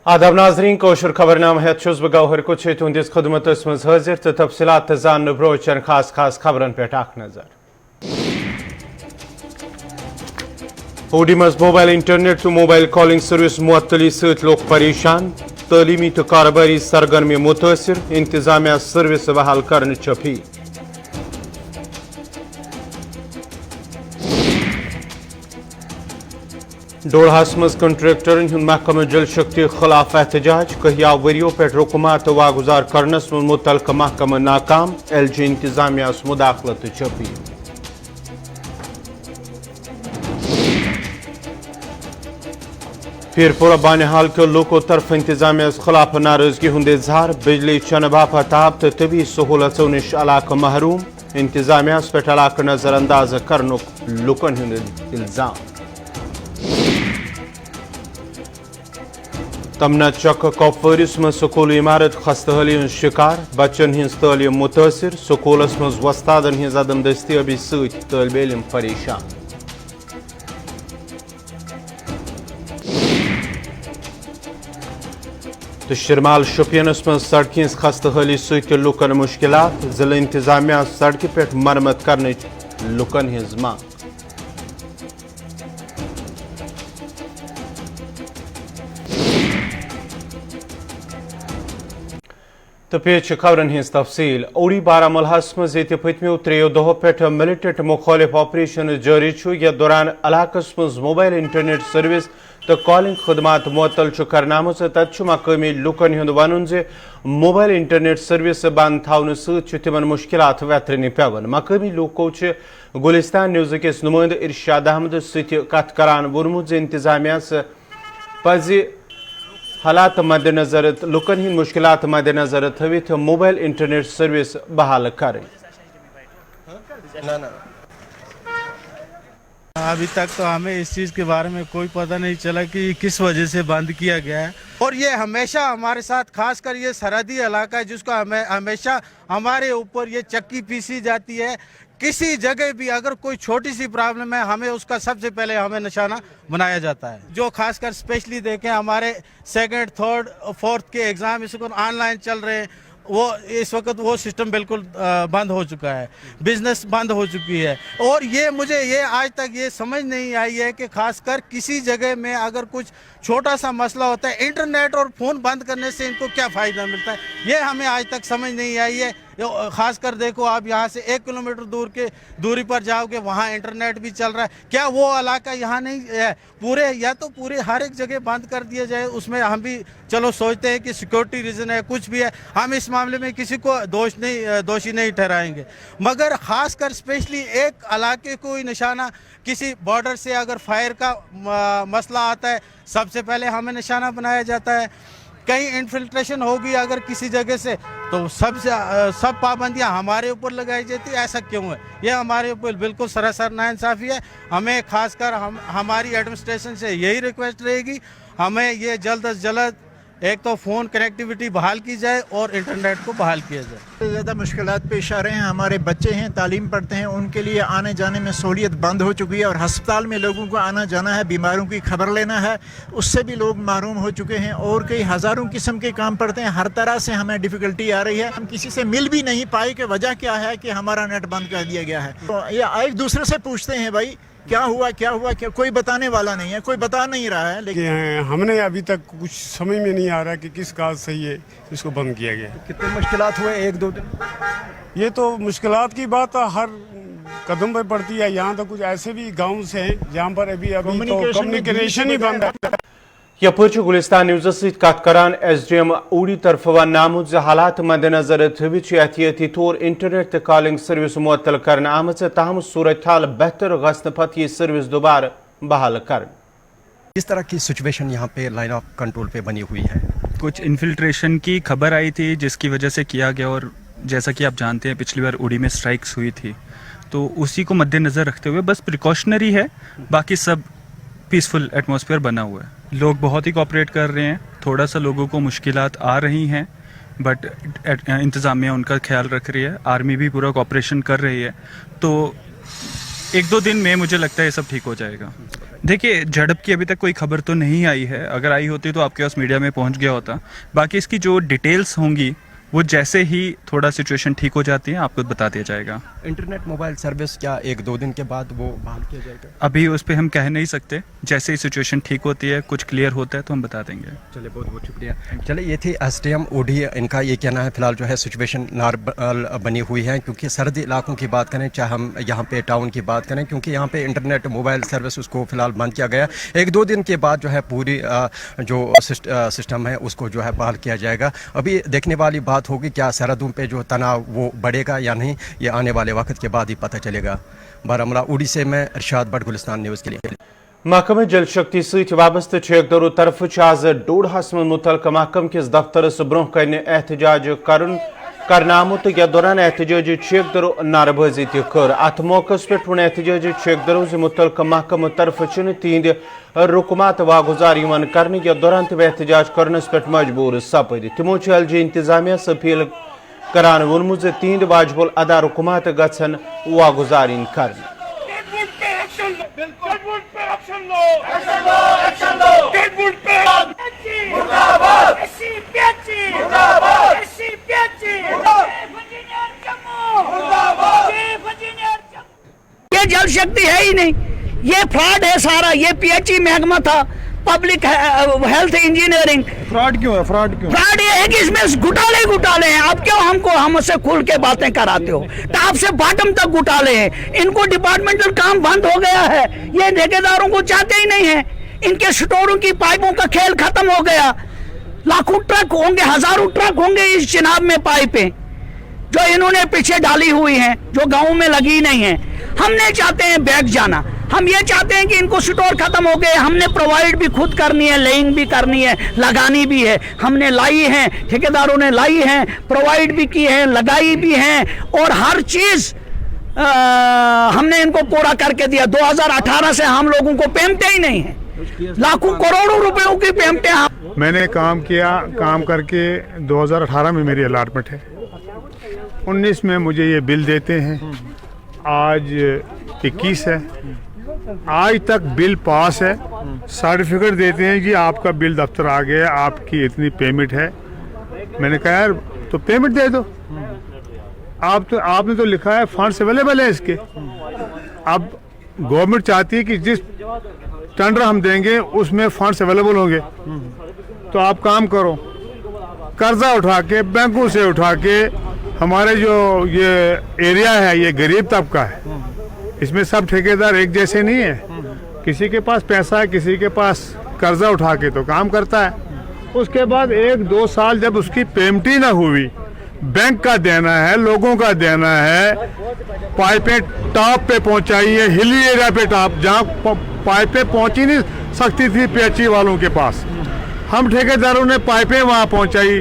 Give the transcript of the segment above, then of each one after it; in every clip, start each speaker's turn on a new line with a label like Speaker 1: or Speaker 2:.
Speaker 1: आदाब नाजरीन कोशर खबरनाम है बह गौहर कुछ तुंदिस खदमतस मज हाजिर तो तफसीलात जान ब्रो चन खास खास खबरन पे नजर ओडी मज मोबाइल इंटरनेट तो मोबाइल कॉलिंग सर्विस मुअत्तली सत लोग परेशान तालीमी तो कारोबारी सरगर्मी मुतासिर इंतजामिया सर्विस बहाल करने अपील डोड़हास मज कंट्रेक्टरन हुंद महकमा जल शक्ति खिलाफ एहतजाज कहिया वरियों पे रुकमात वागुजार करनस में मुतलका महकमा नाकाम LG इंतजामिया मुदाखलत अपील पीरपुरा बानिहाल के लोगों तरफ इंतजामिया खिलाफ नाराजगी हुंद इजहार बिजली चन बापत आब तो तबी सहूलतों निश इलाका महरूम इंतजामिया पे इलाका नजरअंदाज करनुक लुकन हुंद इल्जाम तमना चक कपवारिस में स्कूल इमारत खस्तहली शिकार बच्चन हिंज तालीम मुतासिर स्कूलस मज वस्तादन हिंज अदम दस्तियाबी सत तालिब इल्म परेशान तो शिरमाल शोपियनस मज सड़क हिंज खस्तहली सत लुकन मुश्किलात जिला इंतजामिया सड़क पे मरम्मत करने लुकन हिंज मांग तो पेश खबरन हिंज तफसील ओडी बारामुल्लाहस मज ये पतमो 3 दो पे मिलिटेंट मुखालिफ ऑपरेशन जारी या दौरान इलाकस मज मोबाइल इंटरनेट सर्विस तो कॉलिंग खदमात मुअत्तल करनाम तत मकामी लुकन हुंद वन मोबाइल इंटरनेट सर्विस बंद थवन सतन मुश्किलात वेतरन पेवन मकामी लूको गुलिस्तान न्यूज़ किस नुमाइंद इरशाद अहमद सत करान वोनमुत इंतजामिया पज हालात मद्देनजर लुकन हिंद मुश्किलात मद्देनजर थवित मोबाइल इंटरनेट सर्विस बहाल करें।
Speaker 2: अभी तक तो हमें इस चीज़ के बारे में कोई पता नहीं चला कि किस वजह से बंद किया गया है और ये हमेशा हमारे साथ खासकर ये सरहदी इलाका है जिसको हमें हमेशा हमारे ऊपर ये चक्की पीसी जाती है। किसी जगह भी अगर कोई छोटी सी प्रॉब्लम है हमें उसका सबसे पहले हमें निशाना बनाया जाता है। जो खासकर स्पेशली देखें हमारे 2nd, 3rd, 4th के एग्ज़ाम इस वक्त ऑनलाइन चल रहे हैं वो इस वक्त वो सिस्टम बिल्कुल बंद हो चुका है, बिजनेस बंद हो चुकी है और मुझे आज तक ये समझ नहीं आई है कि खासकर किसी जगह में अगर कुछ छोटा सा मसला होता है इंटरनेट और फ़ोन बंद करने से इनको क्या फ़ायदा मिलता है ये हमें आज तक समझ नहीं आई है। खासकर देखो आप यहाँ से 1 किलोमीटर दूरी पर जाओगे वहाँ इंटरनेट भी चल रहा है, क्या वो इलाका यहाँ नहीं है? पूरे हर एक जगह बंद कर दिया जाए। उसमें हम भी चलो सोचते हैं कि सिक्योरिटी रीज़न है कुछ भी है, हम इस मामले में किसी को दोषी नहीं ठहराएंगे मगर खासकर स्पेशली एक इलाके को ही निशाना किसी बॉर्डर से अगर फायर का मसला आता है सबसे पहले हमें निशाना बनाया जाता है। कहीं इन्फिल्ट्रेशन होगी अगर किसी जगह से तो सब पाबंदियां हमारे ऊपर लगाई जाती है। ऐसा क्यों है? ये हमारे ऊपर बिल्कुल सरासर नाइंसाफ़ी है। हमें खासकर हमारी एडमिनिस्ट्रेशन से यही रिक्वेस्ट रहेगी हमें ये जल्द अज जल्द एक तो फ़ोन कनेक्टिविटी बहाल की जाए और इंटरनेट को बहाल किया जाए।
Speaker 3: ज़्यादा मुश्किलात पेश आ रहे हैं। हमारे बच्चे हैं तालीम पढ़ते हैं उनके लिए आने जाने में सहूलियत बंद हो चुकी है और हस्पताल में लोगों को आना जाना है, बीमारों की खबर लेना है, उससे भी लोग महरूम हो चुके हैं और कई हज़ारों किस्म के काम पड़ते हैं। हर तरह से हमें डिफ़िकल्टी आ रही है। हम किसी से मिल भी नहीं पाए कि वजह क्या है कि हमारा नेट बंद कर दिया गया है। तो ये एक दूसरे से पूछते हैं भाई क्या हुआ क्या कोई बताने वाला नहीं है, कोई बता नहीं रहा है।
Speaker 4: लेकिन हमने अभी तक कुछ समझ में नहीं आ रहा कि किस काज से ये इसको बंद किया गया।
Speaker 3: कितने मुश्किलात हुए 1-2 दिन?
Speaker 4: ये तो मुश्किलात की बात हर कदम पर पड़ती है। यहाँ तो कुछ ऐसे भी गाँव से हैं जहाँ पर अभी तो कम्युनिकेशन ही बंद है।
Speaker 1: यपर गुलिस्तान न्यूज़ सत करान SDM ओडी तरफ वनाम हालात मद्देनजर थवित एहतियाती तौर इंटरनेट तो कॉलिंग सर्विस मुअत्तल करने आमत ताहम सूरत हाल बेहतर गसन पत ये सर्विस दोबारा बहाल कर।
Speaker 5: इस तरह की सिचुएशन यहाँ पे लाइन ऑफ कंट्रोल पे बनी हुई है।
Speaker 6: कुछ इन्फिल्ट्रेशन की खबर आई थी जिसकी वजह से किया गया और जैसा कि आप जानते हैं पिछली बार ओडी में स्ट्राइक्स हुई थी तो उसी को मद्देनजर रखते हुए बस प्रिकॉशनरी है, बाकी सब पीसफुल एटमॉस्फेयर बना हुआ है। लोग बहुत ही कोऑपरेट कर रहे हैं, थोड़ा सा लोगों को मुश्किलात आ रही हैं बट इंतज़ामिया उनका ख्याल रख रही है, आर्मी भी पूरा कोऑपरेशन कर रही है तो 1-2 दिन में मुझे लगता है ये सब ठीक हो जाएगा। देखिए, झड़प की अभी तक कोई खबर तो नहीं आई है, अगर आई होती तो आपके पास मीडिया में पहुंच गया होता। बाकी इसकी जो डिटेल्स होंगी वो जैसे ही थोड़ा सिचुएशन ठीक हो जाती है आपको बता दिया जाएगा।
Speaker 5: इंटरनेट मोबाइल सर्विस क्या 1-2 दिन के बाद वो बहाल किया जाएगा?
Speaker 6: अभी उस पर हम कह नहीं सकते, जैसे ही सिचुएशन ठीक होती है, कुछ क्लियर होता है तो हम बता देंगे।
Speaker 5: चलिए, बहुत बहुत शुक्रिया। चलिए, ये थी SDM ओडी, इनका ये कहना है फिलहाल जो है सिचुएशन नॉर्मल बनी हुई है, क्योंकि सर्दी इलाकों की बात करें, चाहे हम यहाँ पे टाउन की बात करें, क्योंकि यहाँ पे इंटरनेट मोबाइल सर्विस उसको फिलहाल बंद किया गया। 1-2 दिन के बाद जो है पूरी जो सिस्टम है उसको जो है बहाल किया जाएगा। अभी देखने वाली बात होगी क्या सरहदों पे जो तनाव वो बढ़ेगा या नहीं, ये आने वाले वक्त के बाद ही पता चलेगा। बारामूला ओडी से मैं इरशाद भट्ट, गुलिस्तान न्यूज़ के लिए।
Speaker 1: महकमे जल शक्ति सहित वाबस्त ठेकेदारों तरफ आज डोडहस में मुतलका महकम किस दफ्तरस ब्रोह कन एहतजाज करने आमुत, यथ दौरान एहतजाजी ठेकेदारों नारबाजी कर। अत मौके पे वो एहतजाजी ठेकेदारों से मुतलका महकम तरफ तिहद रुकमात वागुजार कर, यथ दौरान तब एहतजाज करनस पे मजबूर सपद। तिमो एलजी इंतजामिया अपील करान वोनमुत तिहद वाजबुल अदा रुकमात गन वागुजारी कर।
Speaker 7: ये जल शक्ति है ही नहीं, ये फ्रॉड है सारा। ये PHE महकमा था, पब्लिक हेल्थ इंजीनियरिंग।
Speaker 8: फ्रॉड क्यों है? फ्रॉड
Speaker 7: ये है कि इसमें घुटाले हैं। आप क्यों हमसे खुल के बातें कराते हो? टॉप से बॉटम तक घुटाले हैं। इनको डिपार्टमेंटल काम बंद हो गया है, ये ठेकेदारों को चाहते ही नहीं है। इनके स्टोरों की पाइपों का खेल खत्म हो गया। लाखों ट्रक होंगे, हजारों ट्रक होंगे इस चिनाब में पाइपें जो इन्होंने पीछे डाली हुई हैं, जो गाँव में लगी नहीं है। हम नहीं चाहते हैं बैग जाना, हम ये चाहते हैं कि इनको स्टोर खत्म हो गए। हमने प्रोवाइड भी खुद करनी है, लेइंग भी करनी है, लगानी भी है। हमने लाई है, ठेकेदारों ने लाई है, प्रोवाइड भी की है, लगाई भी है, और हर चीज हमने इनको पूरा करके दिया। 2018 से हम लोगों को पेमेंटें ही नहीं है, लाखों करोड़ों रुपयों की पेमेंटें।
Speaker 4: मैंने काम किया, काम करके 2018 में मेरी अलॉटमेंट है, 19 में मुझे ये बिल देते हैं, आज 21 है, आज तक बिल पास है। सर्टिफिकेट देते हैं कि आपका बिल दफ्तर आ गया, आपकी इतनी पेमेंट है। मैंने कहा यार तो पेमेंट दे दो, आपने तो लिखा है फंड्स अवेलेबल है इसके। अब गवर्नमेंट चाहती है कि जिस टेंडर हम देंगे उसमें फंड्स अवेलेबल होंगे, तो आप काम करो, कर्जा उठा के, बैंकों से उठा के। हमारे जो ये एरिया है ये गरीब तबका है, इसमें सब ठेकेदार एक जैसे नहीं है। किसी के पास पैसा है, किसी के पास कर्जा उठा के तो काम करता है। उसके बाद 1-2 साल जब उसकी पेमेंट ही ना हुई, बैंक का देना है, लोगों का देना है, पाइपें टॉप पे पहुंचाई है, हिली एरिया पे टॉप, जहाँ पाइपें पहुंच ही नहीं सकती थी PHE वालों के पास, हम ठेकेदारों ने पाइपें वहाँ पहुंचाई,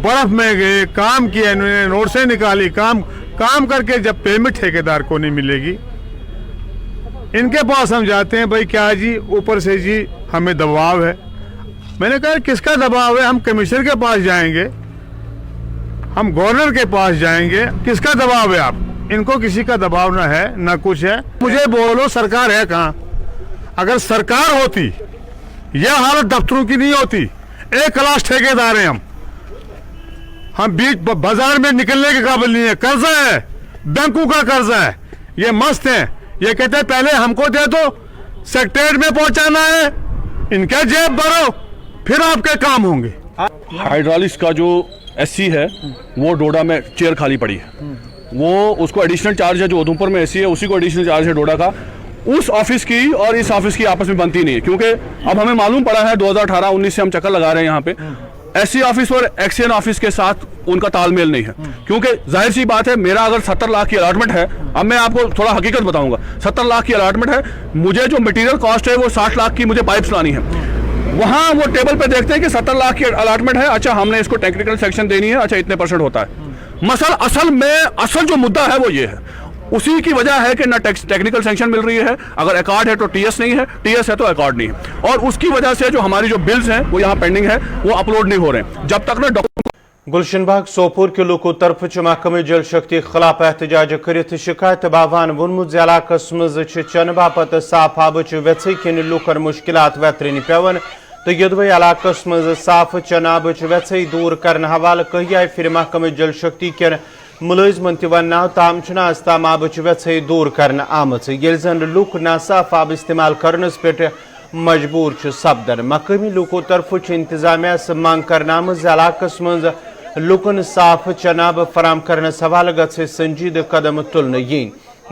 Speaker 4: बर्फ में गए, काम किया, इन्होंने नोट से निकाली, काम करके जब पेमेंट ठेकेदार को नहीं मिलेगी, इनके पास हम जाते हैं, भाई क्या जी, ऊपर से जी हमें दबाव है। मैंने कहा किसका दबाव है? हम कमिश्नर के पास जाएंगे, हम गवर्नर के पास जाएंगे, किसका दबाव है? आप इनको किसी का दबाव ना है ना कुछ है। मुझे बोलो सरकार है कहाँ? अगर सरकार होती यह हालत दफ्तरों की नहीं होती। एक क्लास ठेकेदार हैं हम बीच बाजार में निकलने के काबिल नहीं है, कर्जा है, बैंकों का कर्जा है, ये मस्त है। ये कहते हैं पहले हमको दे दो, सेक्रेटरीट में पहुंचाना है, इनका जेब भरो, फिर आपके काम होंगे।
Speaker 9: हाइड्रोलिक्स का जो SC है वो डोडा में चेयर खाली पड़ी है, वो उसको एडिशनल चार्ज है, जो उधमपुर में SC है उसी को एडिशनल चार्ज है डोडा का। उस ऑफिस की और इस ऑफिस की आपस में बनती नहीं है, क्योंकि अब हमें मालूम पड़ा है 2018-19 से हम चक्कर लगा रहे हैं यहाँ पे, SC ऑफिस और एक्सियन ऑफिस के साथ उनका तालमेल नहीं है। क्योंकि जाहिर सी बात है, मेरा अगर 70 लाख की अलॉटमेंट है, अब मैं आपको थोड़ा हकीकत बताऊंगा, 70 लाख की अलॉटमेंट है, मुझे जो मटेरियल कॉस्ट है वो 60 लाख की मुझे पाइप्स लानी है। वहाँ वो टेबल पे देखते हैं कि 70 लाख की अलॉटमेंट है, अच्छा हमने इसको टेक्निकल सेक्शन देनी है, अच्छा इतने % होता है। असल जो मुद्दा है वो ये है, उसी की वजह है कि ना टेक्निकल सेंक्शन मिल रही है, अगर अकॉर्ड है तो TS नहीं है, TS है तो अकॉर्ड नहीं है, और उसकी वजह से जो हमारी जो बिल्स हैं वो यहाँ पेंडिंग है, वो अपलोड नहीं हो रहे हैं। जब तक ना
Speaker 1: गुलशन बाग सोपुर के लोगों तरफ महकमे जल शक्ति खिलाफ एहतजाज कर शिकायत बावान वोनमुत ज इलाकस मज चन बापत साफ आबच वेथ किन लूकन मुश्किलात वेतरन पेवन तो यदवे इलाकस मज साफ चन आबच वेथ दूर करने हवाले कहिया फिर महकमे जल शक्ति कन मुलजमन तव ताम ताम आबच वेथ दूर करने आमच ये जन लूक नासाफ आब इस्तेमाल करनस पे मजबूर सपदन मकामी लूकों तरफ इंतजामिया से मांग करना इलाकस मज लुकन साफ चनाब फराम करने हवाले गए संजीद कदम तुलन यीन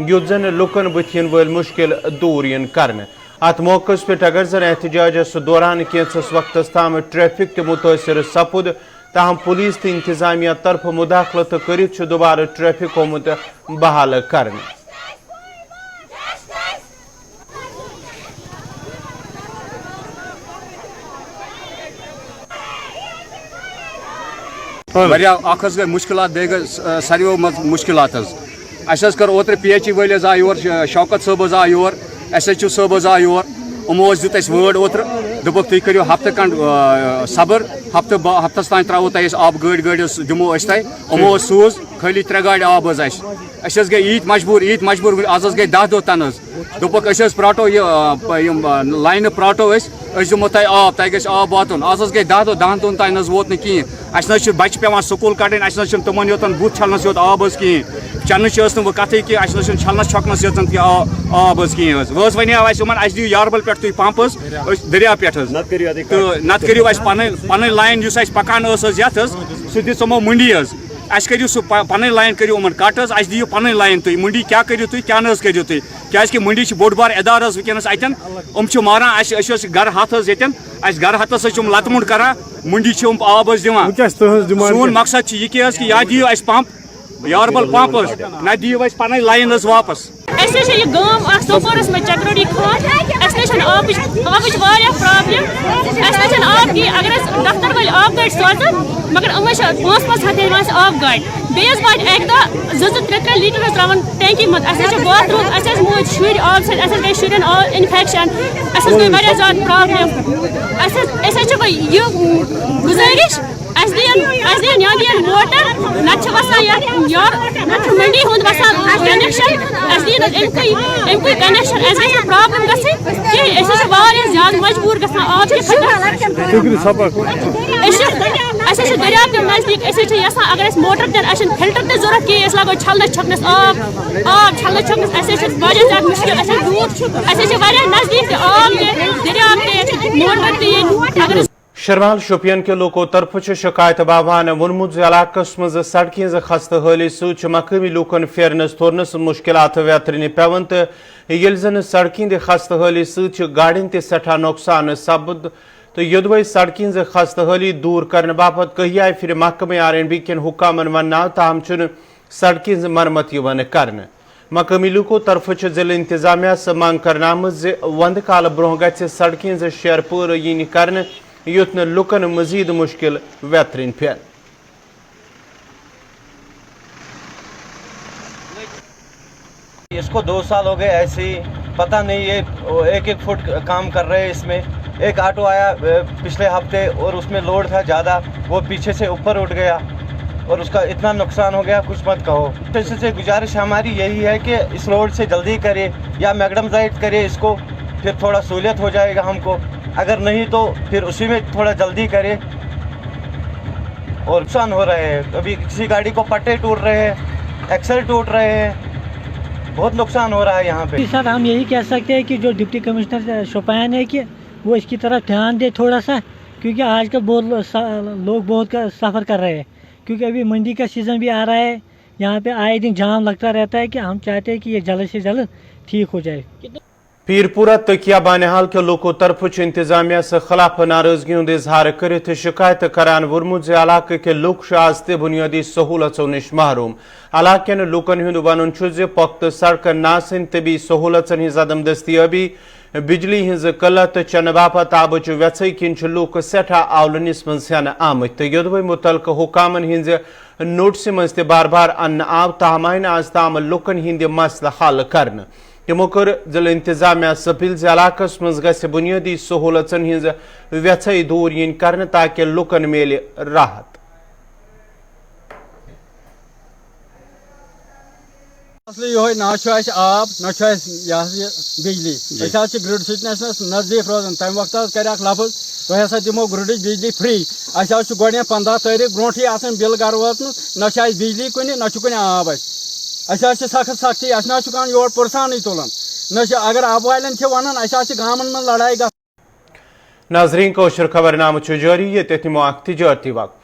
Speaker 1: युत जन लुकन बुथिन वल मुश्किल दूर यन करने अत मौके पे अगर जन एहतजाजस दौरान कैंसस वक्त ताम ट्रैफिक मुतासर सपुद ताहम पुलिस तो इंतजामिया तरफ मुदाखलत कर दोबारा ट्रैफिक होमुत बहाल करने
Speaker 8: गई मुश्किलात बे गई सारियों मज मुश्किलात अस कर ओत्र PHE वल आए योर शौकत साहब आए योर SHO साहब आए योर यमो दित वर्ड ओत्र दोपक तुम करो हफ्त खंड सबर हफ्तस तान त्रो तुम आब गाड़ी दिमो यमो सूज खाली 3 गाड़ी आब गई ईद मजबूर आज गई 10 दह तन दोपक प्राटो लाइन प्राटो दिमो तुम आब तुम गई आब वातन आज गई 10 दह दोन तान वोत नी कहें अस बच्चे पेवान स्कूल कड़न अस तमन योतन बुत छलनस योत आब कहें चन कथ कि अस छलनस छकनस योतन आब कहें वने अस दिव यारबल पे तुम पंप दरिया पे तो नत करो पन लाइन पकान ये सह दिमो मंडी अस करो सह पन लाइन करो उमन कट अस दिव पन लाइन तुम मंडी क्या करो तुम क्या करो तुम क्या मंडी बोड़ बार इदार वनस अतन मारान गर हथ ये गर हथस लतमुट कर मंडी आब सोन मकसद यह कि या दिव पंप यारबल पंप न दिव पन लाइन वापस
Speaker 10: सोपोरस में चक्रोडी खान आबच प्रॉब्लम आब की अगर दफ्तर वाल आब गाड़ सोजन मगर 5 हथ आब गाड़ बेस वाट एक दह 2-3 लीटर त्रावन टैंकी मत बाथरूम मोज शुर आब सही शुरन इन्फेक्शन गई ज्यादा प्रॉब्लम यह गुजारिश या दिन मोटर नत वसान नत मंडी हुंद वसान कनेक्शन अमुक कनेक्शन प्रॉब्लम गई ज्यादा मजबूर गब दरिया के नजदीक यहां अगर मोटर दिन फिल्टर तक जरूरत कह लगो छलनस छकनस आब छलनस छकनस ज्यादा मुश्किल दूर नजदीक आब दरिया के मोटर अगर
Speaker 1: शरमाल शोपियन के लोगों तरफ शिकायत बावान वोनमुत इलाकस मज सड़कें खस्त हाली सकामी लूकन फेरनस थोरनस मुश्किलात वेतरन पेवन तो ये जन सड़कें खस्त हाली गाड़िन सठा नुकसान सपद तो योदवे सड़कें खस्त हाली दूर करने बापत कहिया फिर महकमे R&B कन हुकामन वन ताहम सड़कें मरम्मत कर मकामी लूकों तरफ जिले इंतजामिया से मांग करना वंद काल ब्रोह ग सड़कें शेर पूर यीन कर युत न लुकन मजीद मुश्किल वेतरन पे
Speaker 11: इसको 2 साल हो गए ऐसे ही पता नहीं ये 1-1 फुट काम कर रहे हैं इसमें एक ऑटो आया पिछले हफ्ते और उसमें लोड था ज़्यादा वो पीछे से ऊपर उठ गया और उसका इतना नुकसान हो गया कुछ मत कहो। इससे गुजारिश हमारी यही है कि इस रोड से जल्दी करे या मैग्डमाइज करे इसको फिर थोड़ा सहूलियत हो जाएगा हमको अगर नहीं तो फिर उसी में थोड़ा जल्दी करें और नुकसान हो रहे हैं कभी किसी गाड़ी को पट्टे टूट रहे हैं एक्सल टूट रहे हैं बहुत नुकसान हो रहा है यहाँ पे।
Speaker 12: सर हम यही कह सकते हैं कि जो डिप्टी कमिश्नर शोपियान है कि वो इसकी तरफ ध्यान दे थोड़ा सा क्योंकि आजकल बहुत लोग बहुत सफ़र कर रहे हैं क्योंकि अभी मंडी का सीज़न भी आ रहा है यहाँ पे आए दिन जाम लगता रहता है कि हम चाहते हैं कि ये जल्द से जल्द ठीक हो जाए।
Speaker 1: पीरपुरा तकिया बानिहाल के लोगों तरफ इंतजामिया से खिलाफ नाराजगी हूं इजहार कर शिकायत करान वुरमुज इलाके के लोग आस्ते बुनियादी सहूलतों निश महरूम इलाके लूकन हूं वन पुख्त सड़क नासन तबी सहूलतन हिज अदम दस्तियाबी बिजली हिज कलत चन बापत आबच वेथ किन लूक सठा आवलनिस मज हेन आमत तो योदवे मुतलक हुकामन हिंज नोटिस मज बार बार अन्न आव ताहमान आज ताम लूकन हिंद मसल हल कर यमो कर जिला इंतजामिया सपील इलाकस मज गि बुनियादी सहूलतन हिंज वेथ दूर यीन कर ताकि लूकन मिले राहत।
Speaker 13: असली ये ना आब ना बिजली ग्रिड सिटनेस नजदीक रोजान तम वक्त कर लफ्ज तुम हसा दिमो ग्रिड बिजली फ्री अस गो 15 तारीख ब्रोटी बिल घर वात ना बिजली कुन ना कुन आब अस सख्त सख्ती अस ना योर पुरसान तुलान न अगर आब वालन वन अस गामन में लड़ाई।
Speaker 1: नाजरीन कोशर खबर नाम जारी ये तहतिमो तजारती वक्त